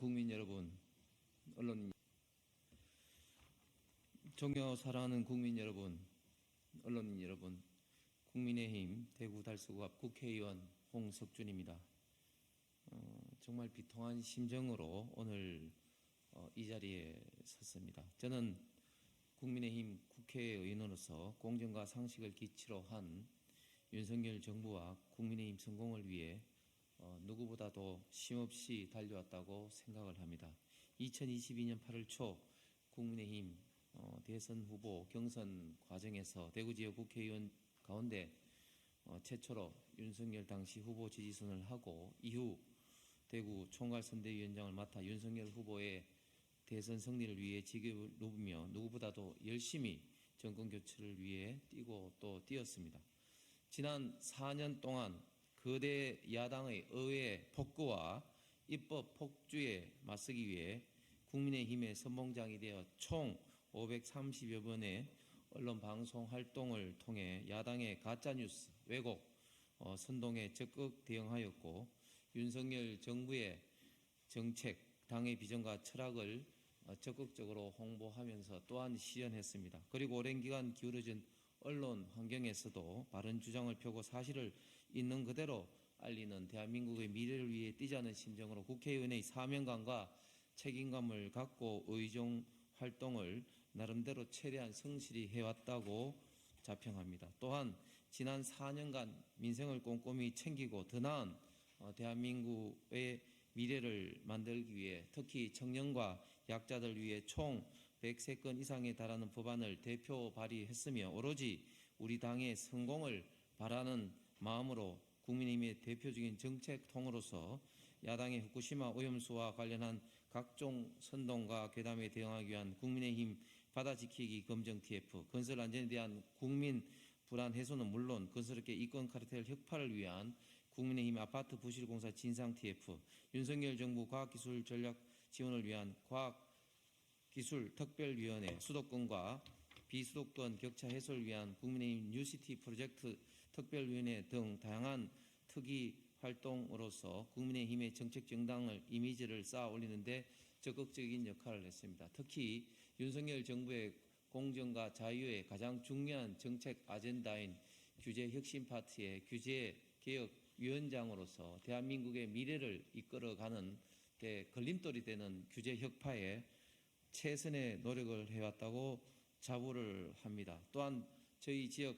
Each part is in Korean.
국민 여러분, 언론 존경하고 사랑하는 국민 여러분, 언론인 여러분, 국민의힘 대구 달서구 앞 국회의원 홍석준입니다. 정말 비통한 심정으로 오늘 이 자리에 섰습니다. 저는 국민의힘 국회의원으로서 공정과 상식을 기치로 한 윤석열 정부와 국민의힘 성공을 위해 누구보다도 쉼없이 달려왔다고 생각을 합니다. 2022년 8월 초 국민의힘 대선 후보 경선 과정에서 대구 지역 국회의원 가운데 최초로 윤석열 당시 후보 지지선을 하고 이후 대구 총괄선대위원장을 맡아 윤석열 후보의 대선 승리를 위해 지갑을 누비며 누구보다도 열심히 정권 교체를 위해 뛰고 또 뛰었습니다. 지난 4년 동안 거대 야당의 의회 폭거와 입법 폭주에 맞서기 위해 국민의힘의 선봉장이 되어 총 530여 번의 언론 방송 활동을 통해 야당의 가짜뉴스, 왜곡, 선동에 적극 대응하였고 윤석열 정부의 정책, 당의 비전과 철학을 적극적으로 홍보하면서 또한 실현했습니다. 그리고 오랜 기간 기울어진 언론 환경에서도 바른 주장을 펴고 사실을 있는 그대로 알리는 대한민국의 미래를 위해 뛰자는 심정으로 국회의원의 사명감과 책임감을 갖고 의정 활동을 나름대로 최대한 성실히 해왔다고 자평합니다. 또한 지난 4년간 민생을 꼼꼼히 챙기고 더 나은 대한민국의 미래를 만들기 위해 특히 청년과 약자들 위해 총 103건 이상에 달하는 법안을 대표 발의했으며 오로지 우리 당의 성공을 바라는 마음으로 국민의힘의 대표적인 정책통으로서 야당의 후쿠시마 오염수와 관련한 각종 선동과 괴담에 대응하기 위한 국민의힘 바다지키기 검정 TF, 건설 안전에 대한 국민 불안 해소는 물론 건설업계 이권 카르텔 혁파를 위한 국민의힘 아파트 부실공사 진상 TF, 윤석열 정부 과학기술 전략 지원을 위한 과학기술특별위원회, 수도권과 비수도권 격차 해소를 위한 국민의힘 뉴시티 프로젝트 특별위원회 등 다양한 특위 활동으로서 국민의힘의 정책 정당을 이미지를 쌓아 올리는 데 적극적인 역할을 했습니다. 특히 윤석열 정부의 공정과 자유의 가장 중요한 정책 아젠다인 규제 혁신 파트의 규제 개혁 위원장으로서 대한민국의 미래를 이끌어가는 데 걸림돌이 되는 규제 혁파에 최선의 노력을 해왔다고 자부를 합니다. 또한 저희 지역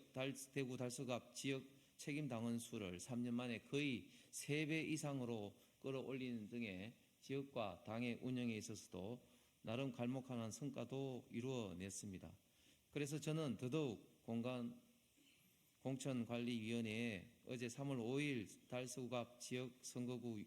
대구 달서구 앞 지역 책임 당원 수를 3년 만에 거의 3배 이상으로 끌어올리는 등의 지역과 당의 운영에 있어서도 나름 갈목한 성과도 이루어냈습니다. 그래서 저는 더더욱 공천관리위원회에 어제 3월 5일 달서구 앞 지역선거구에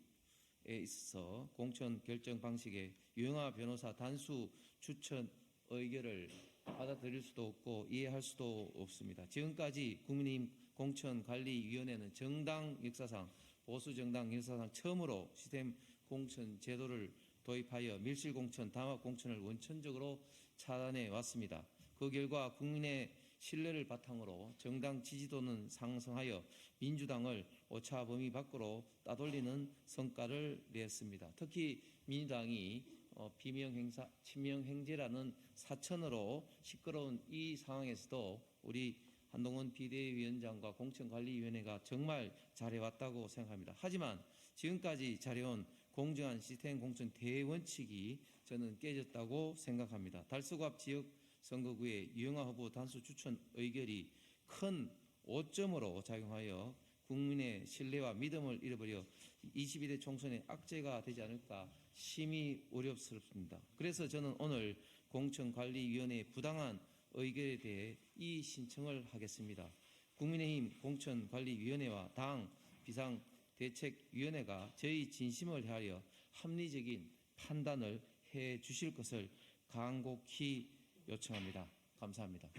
있어서 공천 결정 방식에 유영하 변호사 단수 추천 의결을 받아들일 수도 없고 이해할 수도 없습니다. 지금까지 국민의힘 공천관리위원회는 정당 역사상 보수정당 역사상 처음으로 시스템 공천 제도를 도입하여 밀실공천, 담합공천을 원천적으로 차단해 왔습니다. 그 결과 국민의 신뢰를 바탕으로 정당 지지도는 상승하여 민주당을 오차 범위 밖으로 따돌리는 성과를 냈습니다. 특히 민주당이 비명행사, 친명행제라는 사천으로 시끄러운 이 상황에서도 우리 한동훈 비대위원장과 공천관리위원회가 정말 잘해왔다고 생각합니다. 하지만 지금까지 잘해온 공정한 시스템 공천 대원칙이 저는 깨졌다고 생각합니다. 달서구 앞 지역 선거구의 유영하 후보 단수 추천 의결이 큰 오점으로 작용하여 국민의 신뢰와 믿음을 잃어버려 22대 총선의 악재가 되지 않을까 심히 우려스럽습니다. 그래서 저는 오늘 공천관리위원회의 부당한 의결에 대해 이 신청을 하겠습니다. 국민의힘 공천관리위원회와 당 비상대책위원회가 저희 진심을 헤아려 합리적인 판단을 해 주실 것을 간곡히 요청합니다. 감사합니다.